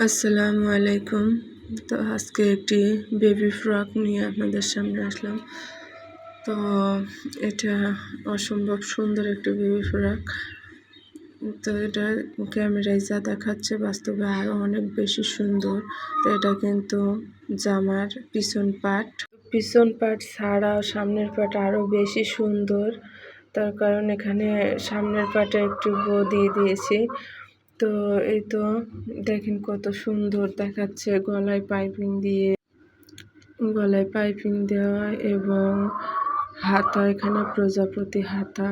আসসালামু আলাইকুম। তো আজকে একটি বেবি ফ্রক নিয়ে আপনাদের সামনে আসলাম। তো এটা অসম্ভব সুন্দর একটি বেবি ফ্রক। তো এটা ক্যামেরায় যা দেখাচ্ছে বাস্তবে আরও অনেক বেশি সুন্দর। তো এটা কিন্তু জামার পিছন পাট ছাড়াও সামনের পাট আরও বেশি সুন্দর। তার কারণ এখানে সামনের পাটে একটু বো দিয়ে দিয়েছি। তো এই তো দেখেন কত সুন্দর দেখাচ্ছে গলায় পাইপিং দেওয়া এবং হাতা, এখানে প্রজাপতি হাতা।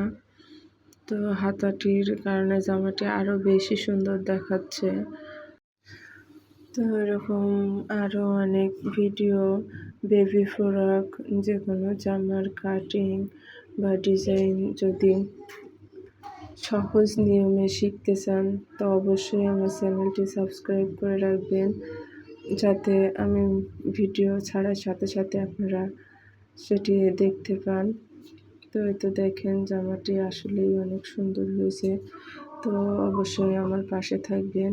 তো হাতাটির কারণে জামাটি আরও বেশি সুন্দর দেখাচ্ছে। তো এরকম আরও অনেক ভিডিও বেবি ফ্রক যে কোনো জামার কাটিং বা ডিজাইন যদি সহজ নিয়মে শিখতে চান তো অবশ্যই আমার চ্যানেলটি সাবস্ক্রাইব করে রাখবেন, যাতে আমি ভিডিও ছাড়ার সাথে সাথে আপনারা সেটি দেখতে পান। তো এই তো দেখেন জামাটি আসলেই অনেক সুন্দর হয়েছে। তো অবশ্যই আমার পাশে থাকবেন,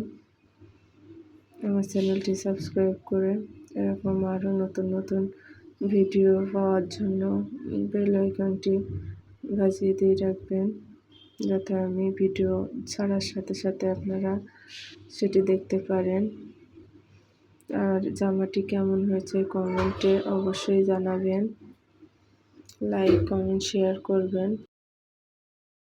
আমার চ্যানেলটি সাবস্ক্রাইব করে এরকম আরও নতুন নতুন ভিডিও পাওয়ার জন্য বেল আইকনটি বাজিয়ে দিয়ে রাখবেন, যাতে আমি ভিডিও ছাড়ার সাথে সাথে আপনারা সেটি দেখতে পারেন। আর জামাটি কেমন হয়েছে কমেন্টে অবশ্যই জানাবেন, লাইক কমেন্ট শেয়ার করবেন।